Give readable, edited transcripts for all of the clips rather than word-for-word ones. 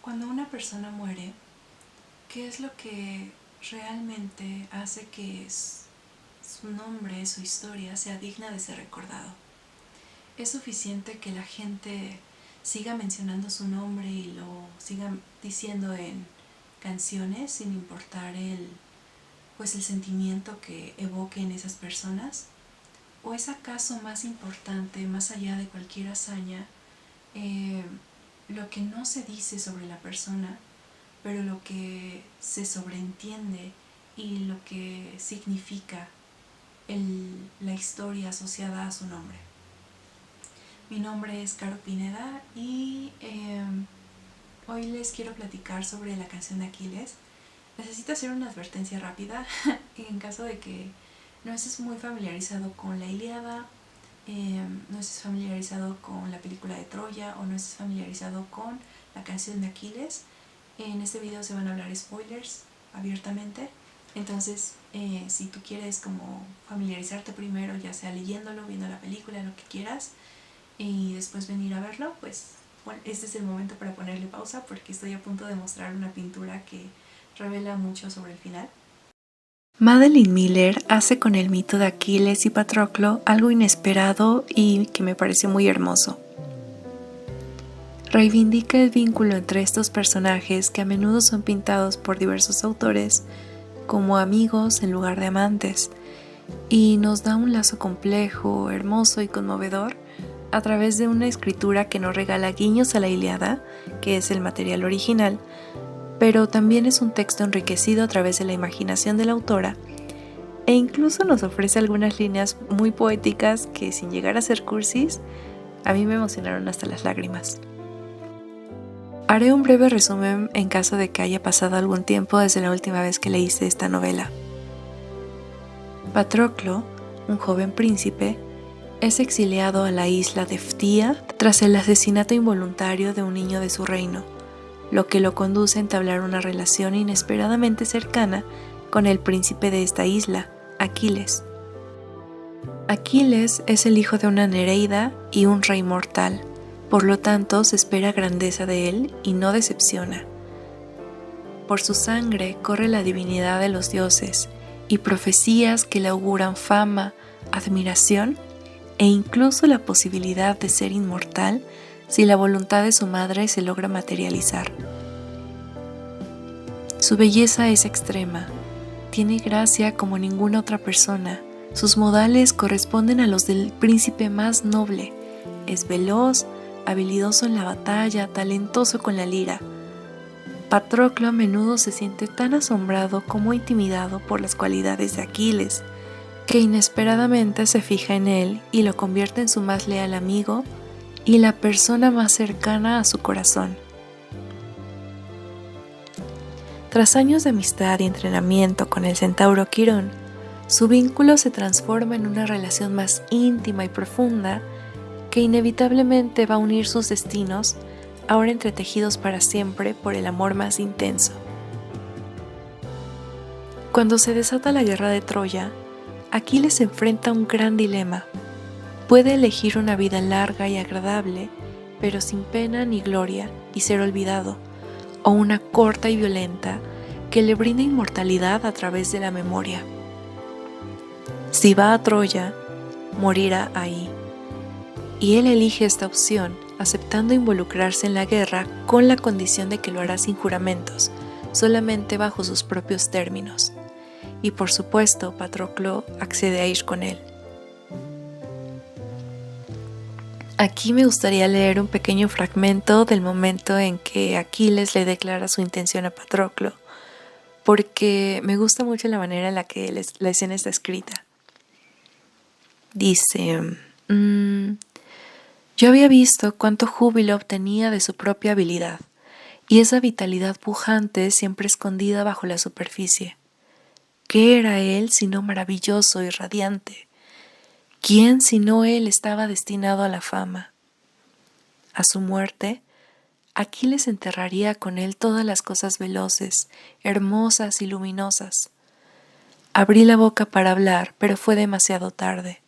Cuando una persona muere, ¿qué es lo que realmente hace que su nombre, su historia sea digna de ser recordado? ¿Es suficiente que la gente siga mencionando su nombre y lo siga diciendo en canciones sin importar el sentimiento que evoquen esas personas? ¿O es acaso más importante, más allá de cualquier hazaña, eh, lo que no se dice sobre la persona, pero lo que se sobreentiende y lo que significa la historia asociada a su nombre? Mi nombre es Caro Pineda y hoy les quiero platicar sobre la canción de Aquiles. Necesito hacer una advertencia rápida en caso de que no estés muy familiarizado con la Ilíada, no estés familiarizado con la película de Troya o no estés familiarizado con la canción de Aquiles. En este video se van a hablar spoilers abiertamente. Entonces, si tú quieres como familiarizarte primero, ya sea leyéndolo, viendo la película, lo que quieras, y después venir a verlo, pues bueno, este es el momento para ponerle pausa porque estoy a punto de mostrar una pintura que revela mucho sobre el final. Madeline Miller hace con el mito de Aquiles y Patroclo algo inesperado y que me parece muy hermoso. Reivindica el vínculo entre estos personajes que a menudo son pintados por diversos autores como amigos en lugar de amantes, y nos da un lazo complejo, hermoso y conmovedor a través de una escritura que nos regala guiños a la Ilíada, que es el material original, pero también es un texto enriquecido a través de la imaginación de la autora e incluso nos ofrece algunas líneas muy poéticas que, sin llegar a ser cursis, a mí me emocionaron hasta las lágrimas. Haré un breve resumen en caso de que haya pasado algún tiempo desde la última vez que leíste esta novela. Patroclo, un joven príncipe, es exiliado a la isla de Phthia tras el asesinato involuntario de un niño de su reino, lo que lo conduce a entablar una relación inesperadamente cercana con el príncipe de esta isla, Aquiles. Aquiles es el hijo de una Nereida y un rey mortal, por lo tanto se espera grandeza de él y no decepciona. Por su sangre corre la divinidad de los dioses y profecías que le auguran fama, admiración e incluso la posibilidad de ser inmortal si la voluntad de su madre se logra materializar. Su belleza es extrema, tiene gracia como ninguna otra persona, sus modales corresponden a los del príncipe más noble, es veloz, habilidoso en la batalla, talentoso con la lira. Patroclo a menudo se siente tan asombrado como intimidado por las cualidades de Aquiles, que inesperadamente se fija en él y lo convierte en su más leal amigo y la persona más cercana a su corazón. Tras años de amistad y entrenamiento con el centauro Quirón, su vínculo se transforma en una relación más íntima y profunda que inevitablemente va a unir sus destinos, ahora entretejidos para siempre por el amor más intenso. Cuando se desata la guerra de Troya, Aquiles se enfrenta a un gran dilema. Puede elegir una vida larga y agradable, pero sin pena ni gloria y ser olvidado, o una corta y violenta que le brinda inmortalidad a través de la memoria. Si va a Troya, morirá ahí. Y él elige esta opción, aceptando involucrarse en la guerra con la condición de que lo hará sin juramentos, solamente bajo sus propios términos. Y por supuesto, Patroclo accede a ir con él. Aquí me gustaría leer un pequeño fragmento del momento en que Aquiles le declara su intención a Patroclo, porque me gusta mucho la manera en la que la escena está escrita. Dice, yo había visto cuánto júbilo obtenía de su propia habilidad, y esa vitalidad pujante siempre escondida bajo la superficie. ¿Qué era él sino maravilloso y radiante? ¿Quién sino él estaba destinado a la fama? A su muerte, Aquiles enterraría con él todas las cosas veloces, hermosas y luminosas. Abrí la boca para hablar, pero fue demasiado tarde.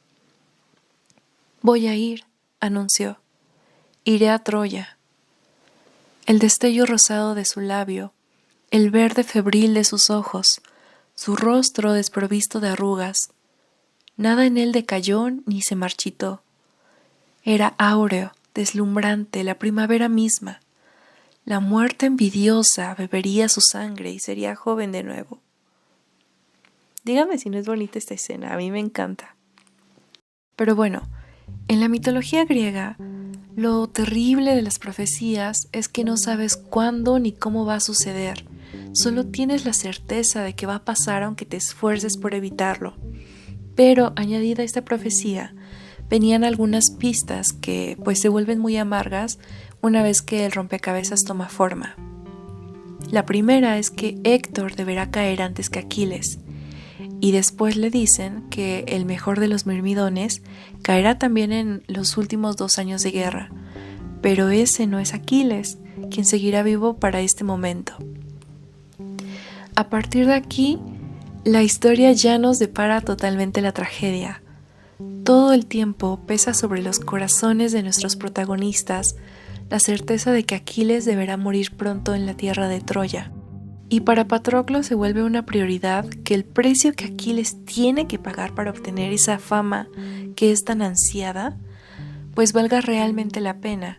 Voy a ir, anunció. Iré a Troya. el destello rosado de su labio, el verde febril de sus ojos, su rostro desprovisto de arrugas. Nada en él decayó ni se marchitó. Era áureo, deslumbrante, la primavera misma. La muerte envidiosa bebería su sangre y sería joven de nuevo. Dígame si no es bonita esta escena, a mí me encanta. Pero bueno, en la mitología griega, lo terrible de las profecías es que no sabes cuándo ni cómo va a suceder. Solo tienes la certeza de que va a pasar aunque te esfuerces por evitarlo. Pero añadida a esta profecía, venían algunas pistas que pues se vuelven muy amargas una vez que el rompecabezas toma forma. La primera es que Héctor deberá caer antes que Aquiles, y después le dicen que el mejor de los mirmidones caerá también en los últimos 2 años de guerra, pero ese no es Aquiles, quien seguirá vivo para este momento. A partir de aquí, la historia ya nos depara totalmente la tragedia. Todo el tiempo pesa sobre los corazones de nuestros protagonistas la certeza de que Aquiles deberá morir pronto en la tierra de Troya. Y para Patroclo se vuelve una prioridad que el precio que Aquiles tiene que pagar para obtener esa fama que es tan ansiada, pues valga realmente la pena.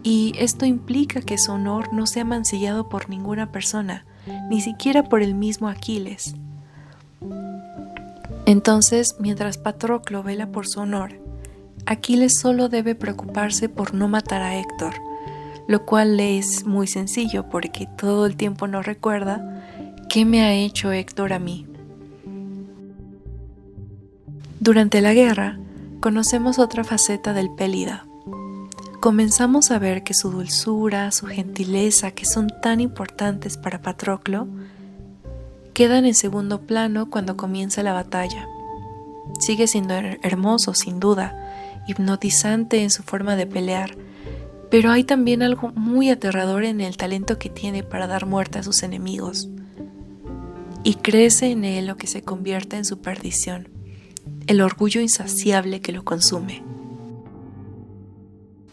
Y esto implica que su honor no sea mancillado por ninguna persona, ni siquiera por el mismo Aquiles. Entonces, mientras Patroclo vela por su honor, Aquiles solo debe preocuparse por no matar a Héctor, lo cual le es muy sencillo porque todo el tiempo nos recuerda qué me ha hecho Héctor a mí. Durante la guerra, conocemos otra faceta del Pélida. Comenzamos a ver que su dulzura, su gentileza, que son tan importantes para Patroclo, quedan en segundo plano cuando comienza la batalla. Sigue siendo hermoso, sin duda, hipnotizante en su forma de pelear, pero hay también algo muy aterrador en el talento que tiene para dar muerte a sus enemigos. Y crece en él lo que se convierte en su perdición, el orgullo insaciable que lo consume.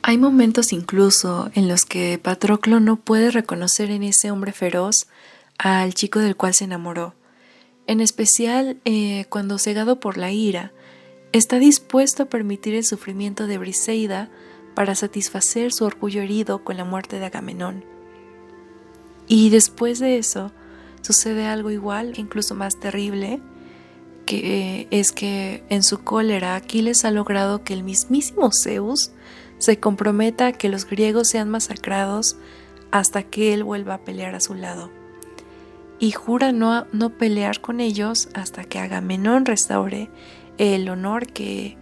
Hay momentos incluso en los que Patroclo no puede reconocer en ese hombre feroz al chico del cual se enamoró. En especial cuando, cegado por la ira, está dispuesto a permitir el sufrimiento de Briseida para satisfacer su orgullo herido con la muerte de Agamenón. Y después de eso, sucede algo igual, incluso más terrible, que es que en su cólera Aquiles ha logrado que el mismísimo Zeus se comprometa a que los griegos sean masacrados hasta que él vuelva a pelear a su lado. Y jura no pelear con ellos hasta que Agamenón restaure el honor que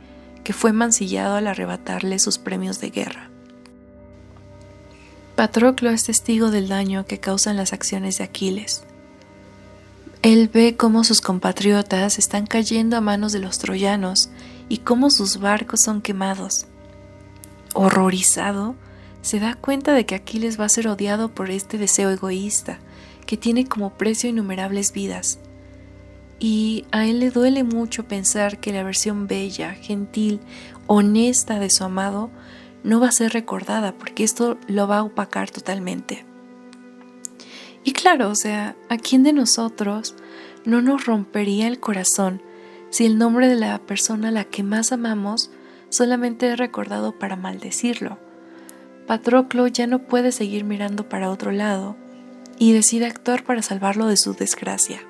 fue mancillado al arrebatarle sus premios de guerra. Patroclo es testigo del daño que causan las acciones de Aquiles. Él ve cómo sus compatriotas están cayendo a manos de los troyanos y cómo sus barcos son quemados. Horrorizado, se da cuenta de que Aquiles va a ser odiado por este deseo egoísta, que tiene como precio innumerables vidas. Y a él le duele mucho pensar que la versión bella, gentil, honesta de su amado no va a ser recordada, porque esto lo va a opacar totalmente. Y claro, ¿a quién de nosotros no nos rompería el corazón si el nombre de la persona a la que más amamos solamente es recordado para maldecirlo? Patroclo ya no puede seguir mirando para otro lado y decide actuar para salvarlo de su desgracia.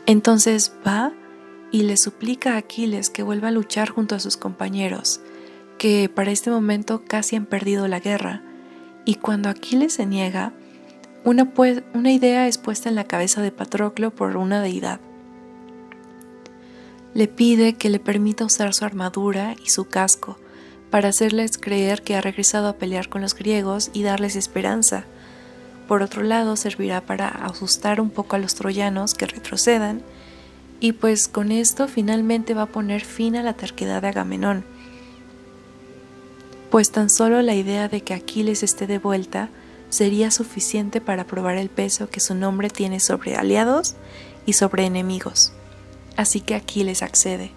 Entonces va y le suplica a Aquiles que vuelva a luchar junto a sus compañeros, que para este momento casi han perdido la guerra, y cuando Aquiles se niega, una idea es puesta en la cabeza de Patroclo por una deidad. Le pide que le permita usar su armadura y su casco para hacerles creer que ha regresado a pelear con los griegos y darles esperanza. Por otro lado, servirá para asustar un poco a los troyanos que retrocedan, y pues con esto finalmente va a poner fin a la terquedad de Agamenón. Pues tan solo la idea de que Aquiles esté de vuelta sería suficiente para probar el peso que su nombre tiene sobre aliados y sobre enemigos. Así que Aquiles accede.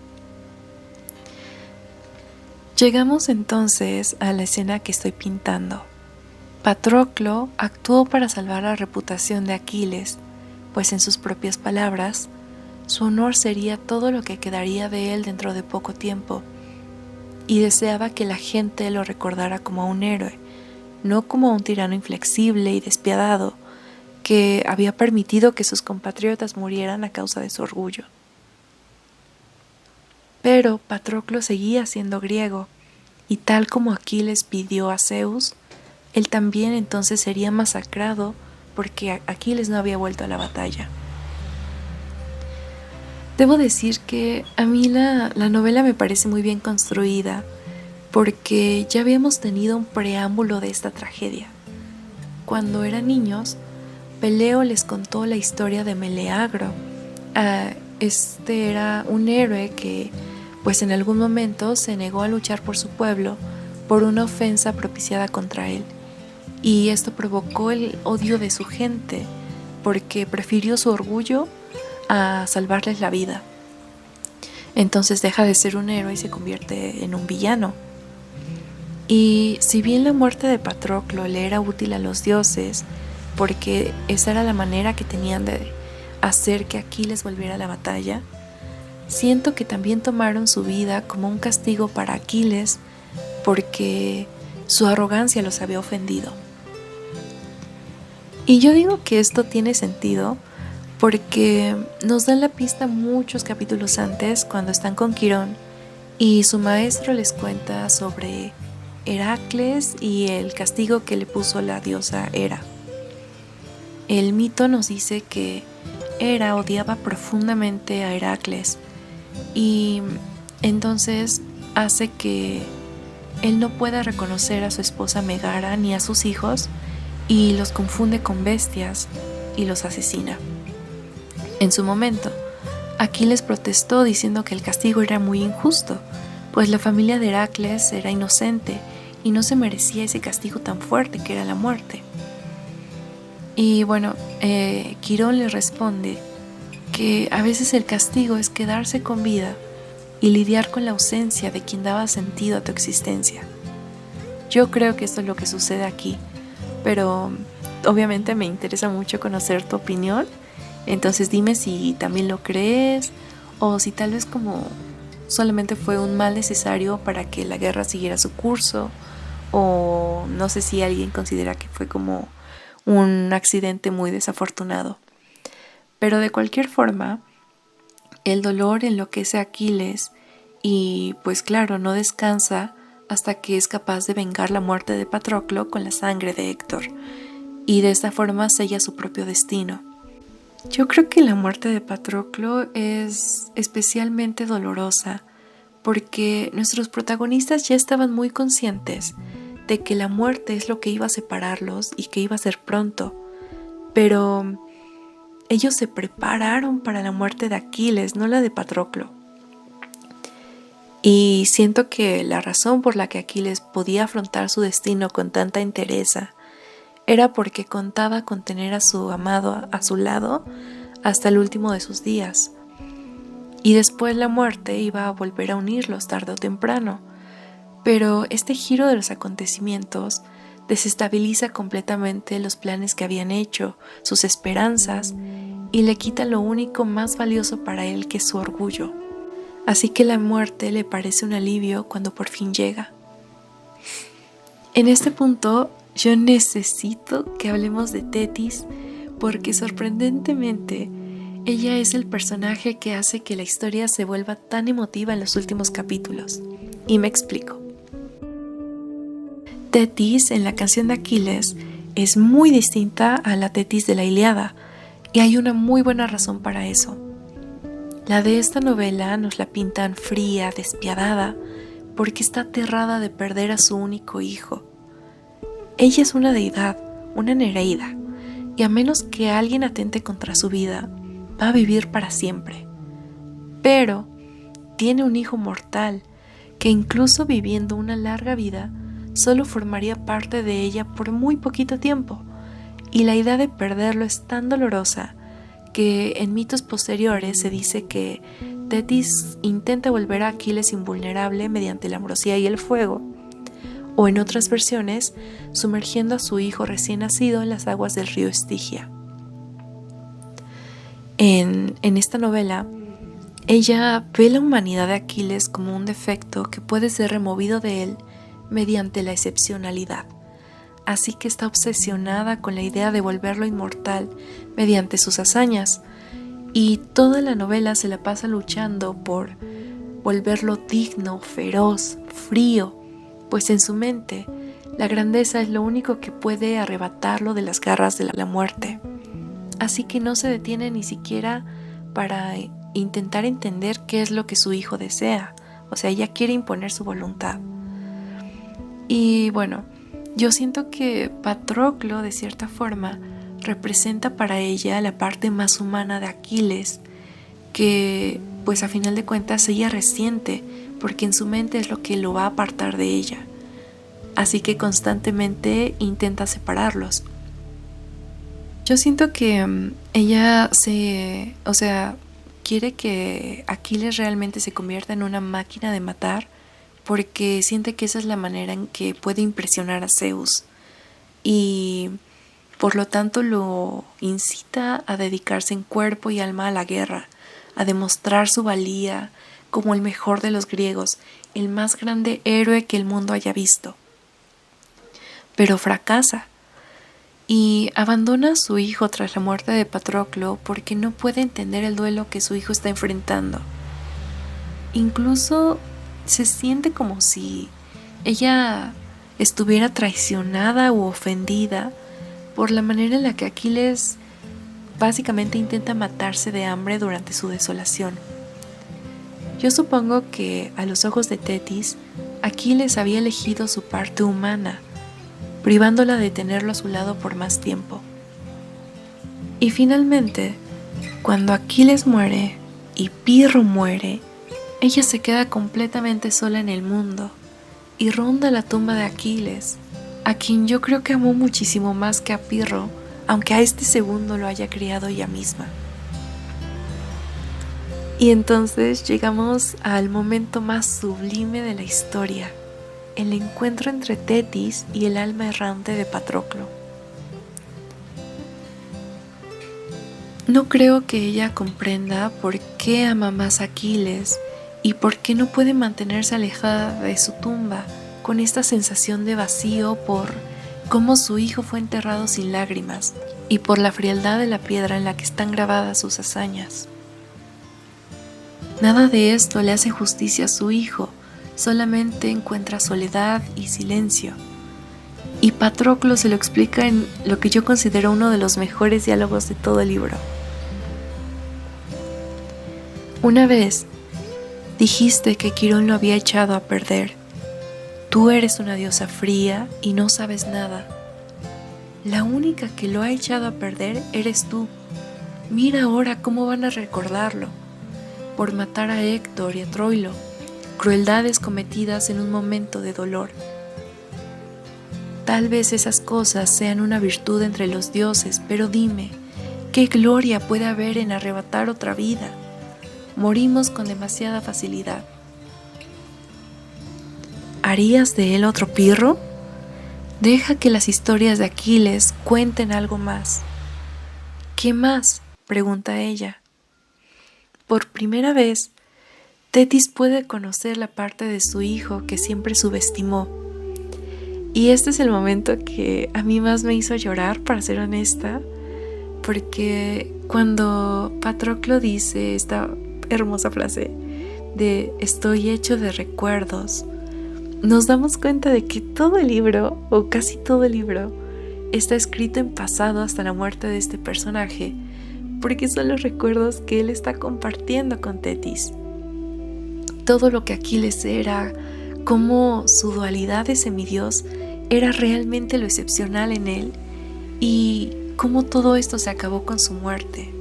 Llegamos entonces a la escena que estoy pintando. Patroclo actuó para salvar la reputación de Aquiles, pues en sus propias palabras, su honor sería todo lo que quedaría de él dentro de poco tiempo, y deseaba que la gente lo recordara como a un héroe, no como a un tirano inflexible y despiadado que había permitido que sus compatriotas murieran a causa de su orgullo. Pero Patroclo seguía siendo griego, y tal como Aquiles pidió a Zeus, él también entonces sería masacrado porque Aquiles no había vuelto a la batalla. Debo decir que a mí la novela me parece muy bien construida, porque ya habíamos tenido un preámbulo de esta tragedia. Cuando eran niños, Peleo les contó la historia de Meleagro. Este era un héroe que, pues en algún momento se negó a luchar por su pueblo por una ofensa propiciada contra él. Y esto provocó el odio de su gente, porque prefirió su orgullo a salvarles la vida. Entonces deja de ser un héroe y se convierte en un villano. Y si bien la muerte de Patroclo le era útil a los dioses, porque esa era la manera que tenían de hacer que Aquiles volviera a la batalla, siento que también tomaron su vida como un castigo para Aquiles, porque su arrogancia los había ofendido. Y yo digo que esto tiene sentido porque nos dan la pista muchos capítulos antes, cuando están con Quirón y su maestro les cuenta sobre Heracles y el castigo que le puso la diosa Hera. El mito nos dice que Hera odiaba profundamente a Heracles y entonces hace que él no pueda reconocer a su esposa Megara ni a sus hijos y los confunde con bestias y los asesina. En su momento, Aquiles protestó diciendo que el castigo era muy injusto, pues la familia de Heracles era inocente y no se merecía ese castigo tan fuerte que era la muerte. Y bueno, Quirón le responde que a veces el castigo es quedarse con vida y lidiar con la ausencia de quien daba sentido a tu existencia. Yo creo que esto es lo que sucede aquí, pero obviamente me interesa mucho conocer tu opinión, entonces dime si también lo crees o si tal vez como solamente fue un mal necesario para que la guerra siguiera su curso, o no sé si alguien considera que fue como un accidente muy desafortunado. Pero de cualquier forma, el dolor enloquece a Aquiles y pues claro, no descansa hasta que es capaz de vengar la muerte de Patroclo con la sangre de Héctor, y de esta forma sella su propio destino. Yo creo que la muerte de Patroclo es especialmente dolorosa porque nuestros protagonistas ya estaban muy conscientes de que la muerte es lo que iba a separarlos y que iba a ser pronto, pero ellos se prepararon para la muerte de Aquiles, no la de Patroclo. Y siento que la razón por la que Aquiles podía afrontar su destino con tanta entereza era porque contaba con tener a su amado a su lado hasta el último de sus días. Y después la muerte iba a volver a unirlos tarde o temprano. Pero este giro de los acontecimientos desestabiliza completamente los planes que habían hecho, sus esperanzas, y le quita lo único más valioso para él, que es su orgullo. Así que la muerte le parece un alivio cuando por fin llega. En este punto, yo necesito que hablemos de Tetis, porque sorprendentemente ella es el personaje que hace que la historia se vuelva tan emotiva en los últimos capítulos. Y me explico. Tetis en la canción de Aquiles es muy distinta a la Tetis de la Ilíada, y hay una muy buena razón para eso. La de esta novela nos la pintan fría, despiadada, porque está aterrada de perder a su único hijo. Ella es una deidad, una Nereida, y a menos que alguien atente contra su vida, va a vivir para siempre. Pero tiene un hijo mortal que, incluso viviendo una larga vida, solo formaría parte de ella por muy poquito tiempo, y la idea de perderlo es tan dolorosa que en mitos posteriores se dice que Tetis intenta volver a Aquiles invulnerable mediante la ambrosía y el fuego, o en otras versiones, sumergiendo a su hijo recién nacido en las aguas del río Estigia. En esta novela, ella ve la humanidad de Aquiles como un defecto que puede ser removido de él mediante la excepcionalidad. Así que está obsesionada con la idea de volverlo inmortal mediante sus hazañas, y toda la novela se la pasa luchando por volverlo digno, feroz, frío, pues en su mente la grandeza es lo único que puede arrebatarlo de las garras de la muerte. Así que no se detiene ni siquiera para intentar entender qué es lo que su hijo desea. O sea, ella quiere imponer su voluntad. Y bueno, yo siento que Patroclo, de cierta forma, representa para ella la parte más humana de Aquiles, que pues a final de cuentas ella resiente, porque en su mente es lo que lo va a apartar de ella. Así que constantemente intenta separarlos. Yo siento que ella quiere que Aquiles realmente se convierta en una máquina de matar, porque siente que esa es la manera en que puede impresionar a Zeus, y por lo tanto lo incita a dedicarse en cuerpo y alma a la guerra, a demostrar su valía como el mejor de los griegos, el más grande héroe que el mundo haya visto. Pero fracasa y abandona a su hijo tras la muerte de Patroclo porque no puede entender el duelo que su hijo está enfrentando. Incluso se siente como si ella estuviera traicionada u ofendida por la manera en la que Aquiles básicamente intenta matarse de hambre durante su desolación. Yo supongo que a los ojos de Tetis, Aquiles había elegido su parte humana, privándola de tenerlo a su lado por más tiempo. Y finalmente, cuando Aquiles muere y Pirro muere, ella se queda completamente sola en el mundo y ronda la tumba de Aquiles, a quien yo creo que amó muchísimo más que a Pirro, aunque a este segundo lo haya criado ella misma. Y entonces llegamos al momento más sublime de la historia, el encuentro entre Tetis y el alma errante de Patroclo. No creo que ella comprenda por qué ama más a Aquiles y por qué no puede mantenerse alejada de su tumba con esta sensación de vacío por cómo su hijo fue enterrado sin lágrimas y por la frialdad de la piedra en la que están grabadas sus hazañas. Nada de esto le hace justicia a su hijo, solamente encuentra soledad y silencio. Y Patroclo se lo explica en lo que yo considero uno de los mejores diálogos de todo el libro. Una vez dijiste que Quirón lo había echado a perder. Tú eres una diosa fría y no sabes nada. La única que lo ha echado a perder eres tú. Mira ahora cómo van a recordarlo, por matar a Héctor y a Troilo, crueldades cometidas en un momento de dolor. Tal vez esas cosas sean una virtud entre los dioses, pero dime, ¿qué gloria puede haber en arrebatar otra vida? Morimos con demasiada facilidad. ¿Harías de él otro Pirro? Deja que las historias de Aquiles cuenten algo más. ¿Qué más?, pregunta ella. Por primera vez, Tetis puede conocer la parte de su hijo que siempre subestimó. Y este es el momento que a mí más me hizo llorar, para ser honesta, porque cuando Patroclo dice esta hermosa frase de estoy hecho de recuerdos, nos damos cuenta de que todo el libro, o casi todo el libro, está escrito en pasado hasta la muerte de este personaje, porque son los recuerdos que él está compartiendo con Tetis. Todo lo que Aquiles era, cómo su dualidad de semidios era realmente lo excepcional en él, y cómo todo esto se acabó con su muerte.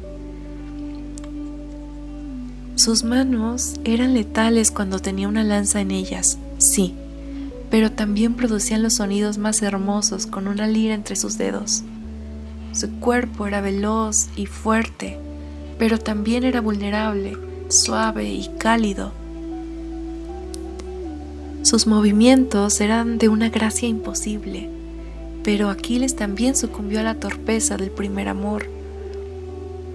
Sus manos eran letales cuando tenía una lanza en ellas, sí, pero también producían los sonidos más hermosos con una lira entre sus dedos. Su cuerpo era veloz y fuerte, pero también era vulnerable, suave y cálido. Sus movimientos eran de una gracia imposible, pero Aquiles también sucumbió a la torpeza del primer amor.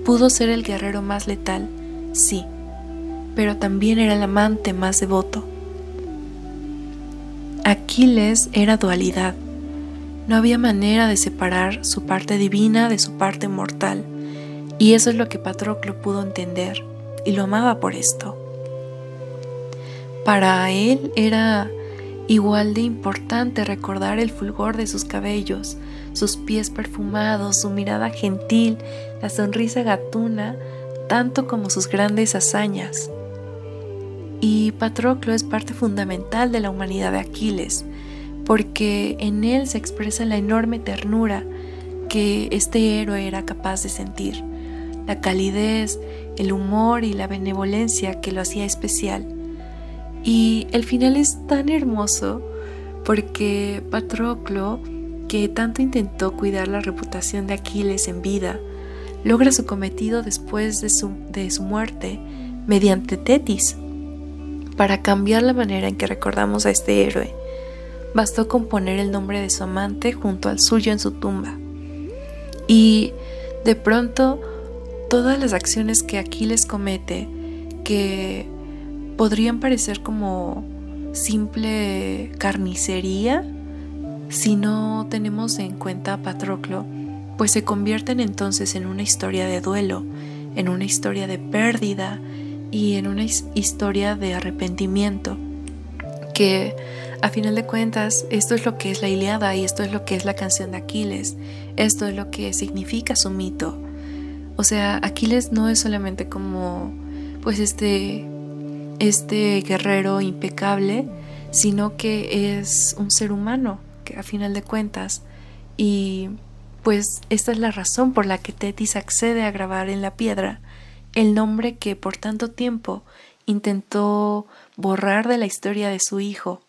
Pudo ser el guerrero más letal, sí, pero también era el amante más devoto. Aquiles era dualidad. No había manera de separar su parte divina de su parte mortal, y eso es lo que Patroclo pudo entender, y lo amaba por esto. Para él era igual de importante recordar el fulgor de sus cabellos, sus pies perfumados, su mirada gentil, la sonrisa gatuna, tanto como sus grandes hazañas. Y Patroclo es parte fundamental de la humanidad de Aquiles, porque en él se expresa la enorme ternura que este héroe era capaz de sentir, la calidez, el humor y la benevolencia que lo hacía especial. Y el final es tan hermoso porque Patroclo, que tanto intentó cuidar la reputación de Aquiles en vida, logra su cometido después de su muerte mediante Tetis. Para cambiar la manera en que recordamos a este héroe, bastó con poner el nombre de su amante junto al suyo en su tumba. Y de pronto, todas las acciones que Aquiles comete, que podrían parecer como simple carnicería, si no tenemos en cuenta a Patroclo, pues se convierten entonces en una historia de duelo, en una historia de pérdida y en una historia de arrepentimiento, que a final de cuentas esto es lo que es la Ilíada y esto es lo que es la canción de Aquiles, esto es lo que significa su mito. O sea, Aquiles no es solamente como pues este guerrero impecable, sino que es un ser humano, que a final de cuentas, y pues esta es la razón por la que Tetis accede a grabar en la piedra el nombre que por tanto tiempo intentó borrar de la historia de su hijo,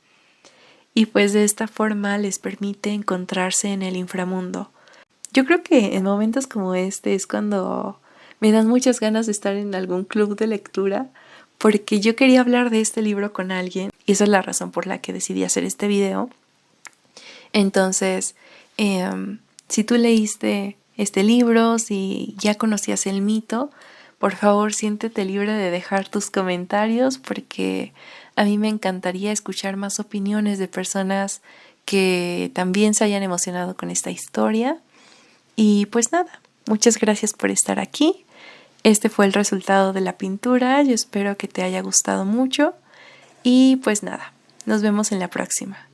y pues de esta forma les permite encontrarse en el inframundo. Yo creo que en momentos como este es cuando me dan muchas ganas de estar en algún club de lectura, porque yo quería hablar de este libro con alguien y esa es la razón por la que decidí hacer este video. Entonces, si tú leíste este libro, si ya conocías el mito, por favor siéntete libre de dejar tus comentarios porque a mí me encantaría escuchar más opiniones de personas que también se hayan emocionado con esta historia. Y pues nada, muchas gracias por estar aquí. Este fue el resultado de la pintura, yo espero que te haya gustado mucho y pues nada, nos vemos en la próxima.